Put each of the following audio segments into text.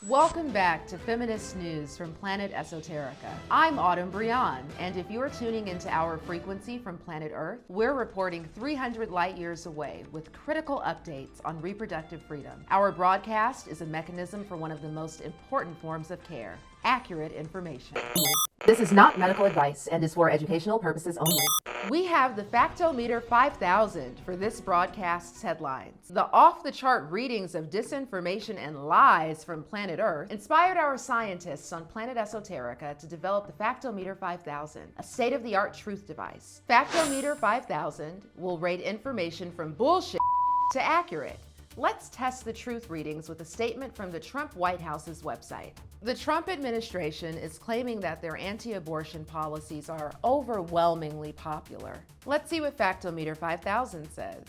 Welcome back to Feminist News from Planet Esoterica. I'm Autumn Breon, and if you're tuning into our frequency from planet Earth, we're reporting 300 light years away with critical updates on reproductive freedom. Our broadcast is a mechanism for one of the most important forms of care: accurate information. This is not medical advice and is for educational purposes only. We have the Factometer 5000 for this broadcast's headlines. The off-the-chart readings of disinformation and lies from planet Earth inspired our scientists on Planet Esoterica to develop the Factometer 5000, a state-of-the-art truth device. Factometer 5000 will rate information from bullshit to accurate. Let's test the truth readings with a statement from the Trump White House's website. The Trump administration is claiming that their anti-abortion policies are overwhelmingly popular. Let's see what Factometer 5000 says.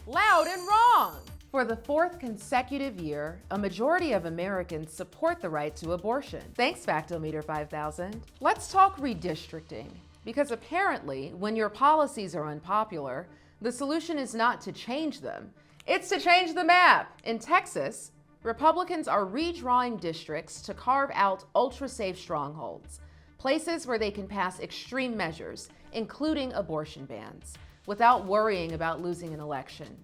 Loud and wrong! For the fourth consecutive year, a majority of Americans support the right to abortion. Thanks, Factometer 5000. Let's talk redistricting, because apparently, when your policies are unpopular, the solution is not to change them, it's to change the map. In Texas, Republicans are redrawing districts to carve out ultra-safe strongholds, places where they can pass extreme measures, including abortion bans, without worrying about losing an election.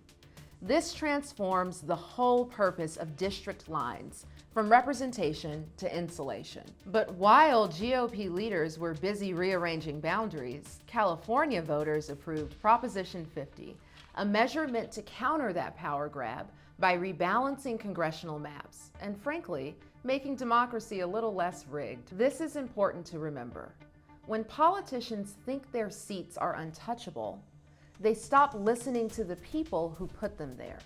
This transforms the whole purpose of district lines, from representation to insulation. But while GOP leaders were busy rearranging boundaries, California voters approved Proposition 50, a measure meant to counter that power grab by rebalancing congressional maps and, frankly, making democracy a little less rigged. This is important to remember. When politicians think their seats are untouchable, they stop listening to the people who put them there.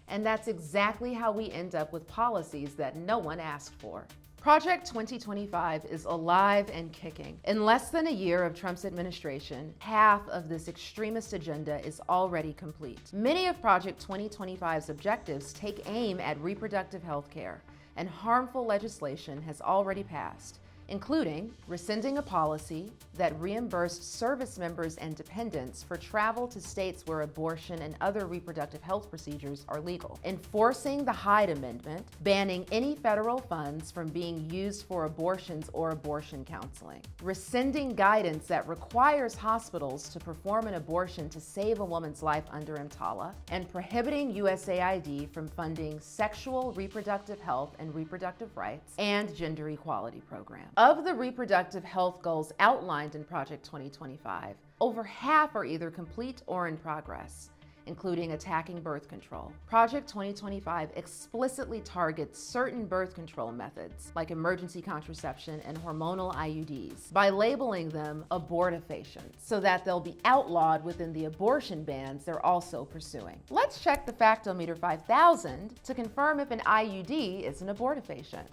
And that's exactly how we end up with policies that no one asked for. Project 2025 is alive and kicking. In less than a year of Trump's administration, half of this extremist agenda is already complete. Many of Project 2025's objectives take aim at reproductive health care, and harmful legislation has already passed, including rescinding a policy that reimbursed service members and dependents for travel to states where abortion and other reproductive health procedures are legal, enforcing the Hyde Amendment, banning any federal funds from being used for abortions or abortion counseling, rescinding guidance that requires hospitals to perform an abortion to save a woman's life under EMTALA, and prohibiting USAID from funding sexual reproductive health and reproductive rights and gender equality programs. Of the reproductive health goals outlined in Project 2025, over half are either complete or in progress, including attacking birth control. Project 2025 explicitly targets certain birth control methods, like emergency contraception and hormonal IUDs, by labeling them abortifacient, so that they'll be outlawed within the abortion bans they're also pursuing. Let's check the Factometer 5000 to confirm if an IUD is an abortifacient.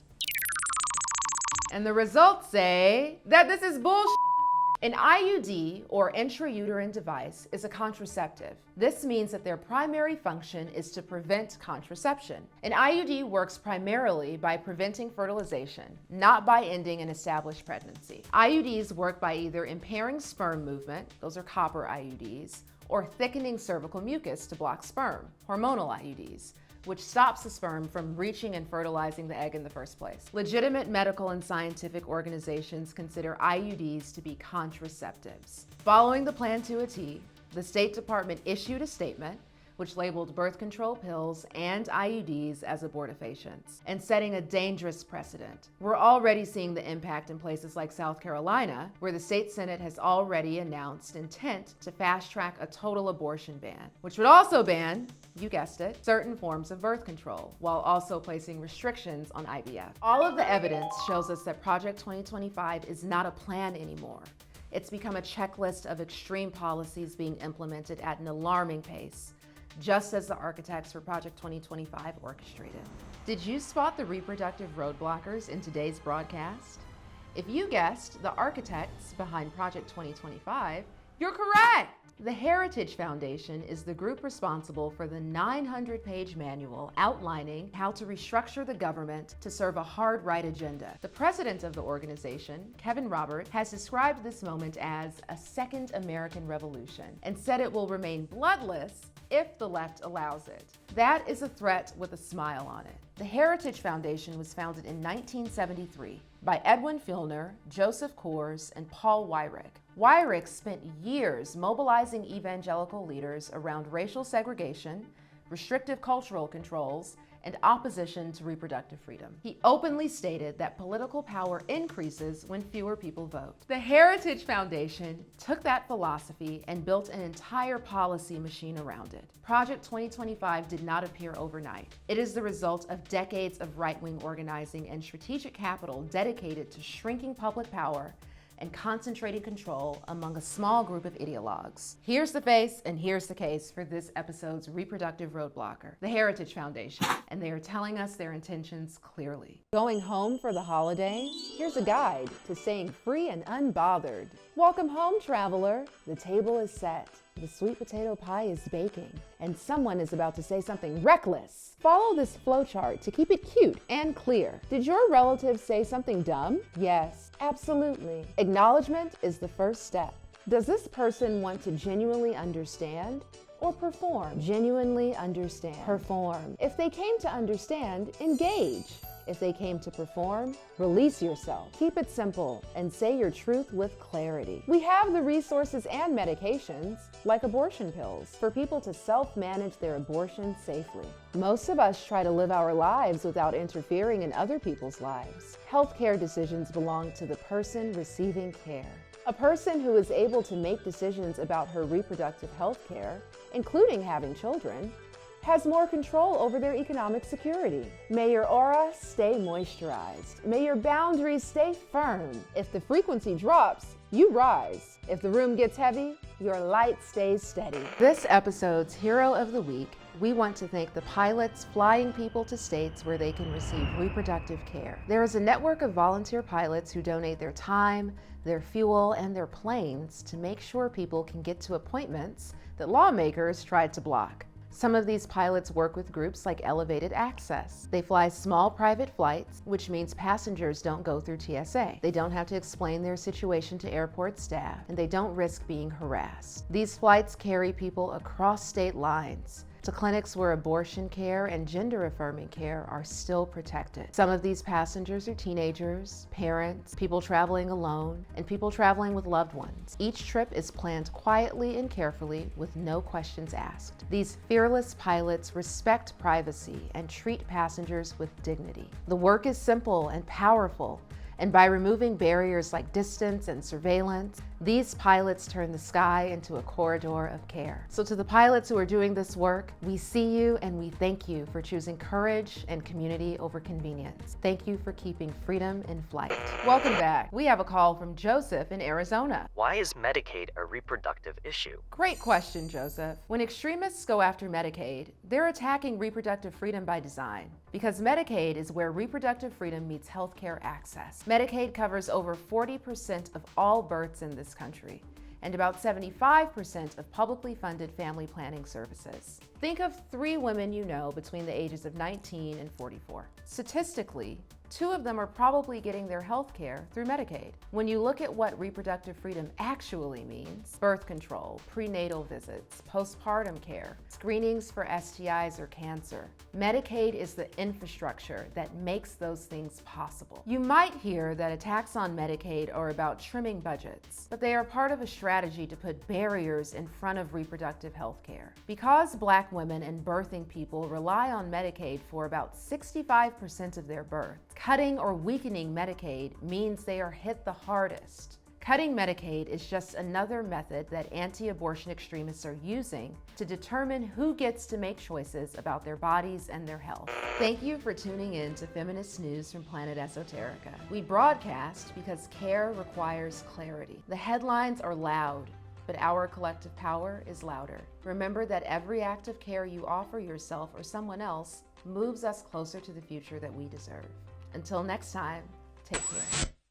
And the results say that this is bullshit. An IUD, or intrauterine device, is a contraceptive. This means that their primary function is to prevent contraception. An IUD works primarily by preventing fertilization, not by ending an established pregnancy. IUDs work by either impairing sperm movement, those are copper IUDs, or thickening cervical mucus to block sperm, hormonal IUDs, which stops the sperm from reaching and fertilizing the egg in the first place. Legitimate medical and scientific organizations consider IUDs to be contraceptives. Following the plan to a T, the State Department issued a statement which labeled birth control pills and IUDs as abortifacients, and setting a dangerous precedent. We're already seeing the impact in places like South Carolina, where the state Senate has already announced intent to fast-track a total abortion ban, which would also ban, you guessed it, certain forms of birth control, while also placing restrictions on IVF. All of the evidence shows us that Project 2025 is not a plan anymore. It's become a checklist of extreme policies being implemented at an alarming pace, just as the architects for Project 2025 orchestrated. Did you spot the reproductive roadblockers in today's broadcast? If you guessed the architects behind Project 2025, you're correct! The Heritage Foundation is the group responsible for the 900-page manual outlining how to restructure the government to serve a hard right agenda. The president of the organization, Kevin Roberts, has described this moment as a second American Revolution and said it will remain bloodless if the left allows it. That is a threat with a smile on it. The Heritage Foundation was founded in 1973 by Edwin Filner, Joseph Coors, and Paul Weyrich. Weyrich spent years mobilizing evangelical leaders around racial segregation, restrictive cultural controls, and opposition to reproductive freedom. He openly stated that political power increases when fewer people vote. The Heritage Foundation took that philosophy and built an entire policy machine around it. Project 2025 did not appear overnight. It is the result of decades of right-wing organizing and strategic capital dedicated to shrinking public power and concentrating control among a small group of ideologues. Here's the face and here's the case for this episode's reproductive roadblocker, the Heritage Foundation, and they are telling us their intentions clearly. Going home for the holidays? Here's a guide to staying free and unbothered. Welcome home, traveler. The table is set. The sweet potato pie is baking, and someone is about to say something reckless. Follow this flowchart to keep it cute and clear. Did your relative say something dumb? Yes, absolutely. Acknowledgement is the first step. Does this person want to genuinely understand or perform? Genuinely understand. Perform. If they came to understand, engage. If they came to perform, release yourself. Keep it simple and say your truth with clarity. We have the resources and medications, like abortion pills, for people to self-manage their abortion safely. Most of us try to live our lives without interfering in other people's lives. Healthcare decisions belong to the person receiving care. A person who is able to make decisions about her reproductive health care, including having children, has more control over their economic security. May your aura stay moisturized. May your boundaries stay firm. If the frequency drops, you rise. If the room gets heavy, your light stays steady. This episode's Hero of the Week, we want to thank the pilots flying people to states where they can receive reproductive care. There is a network of volunteer pilots who donate their time, their fuel, and their planes to make sure people can get to appointments that lawmakers tried to block. Some of these pilots work with groups like Elevated Access. They fly small private flights, which means passengers don't go through TSA. They don't have to explain their situation to airport staff, and they don't risk being harassed. These flights carry people across state lines to clinics where abortion care and gender-affirming care are still protected. Some of these passengers are teenagers, parents, people traveling alone, and people traveling with loved ones. Each trip is planned quietly and carefully with no questions asked. These fearless pilots respect privacy and treat passengers with dignity. The work is simple and powerful, and by removing barriers like distance and surveillance, these pilots turn the sky into a corridor of care. So to the pilots who are doing this work, we see you and we thank you for choosing courage and community over convenience. Thank you for keeping freedom in flight. Welcome back. We have a call from Joseph in Arizona. Why is Medicaid a reproductive issue? Great question, Joseph. When extremists go after Medicaid, they're attacking reproductive freedom by design, because Medicaid is where reproductive freedom meets healthcare access. Medicaid covers over 40% of all births in this country, and about 75% of publicly funded family planning services. Think of 3 women you know between the ages of 19 and 44. Statistically, 2 of them are probably getting their health care through Medicaid. When you look at what reproductive freedom actually means, birth control, prenatal visits, postpartum care, screenings for STIs or cancer, Medicaid is the infrastructure that makes those things possible. You might hear that attacks on Medicaid are about trimming budgets, but they are part of a strategy to put barriers in front of reproductive health care. Because Black women and birthing people rely on Medicaid for about 65% of their births, cutting or weakening Medicaid means they are hit the hardest. Cutting Medicaid is just another method that anti-abortion extremists are using to determine who gets to make choices about their bodies and their health. Thank you for tuning in to Feminist News from Planet Esoterica. We broadcast because care requires clarity. The headlines are loud, but our collective power is louder. Remember that every act of care you offer yourself or someone else moves us closer to the future that we deserve. Until next time, take care.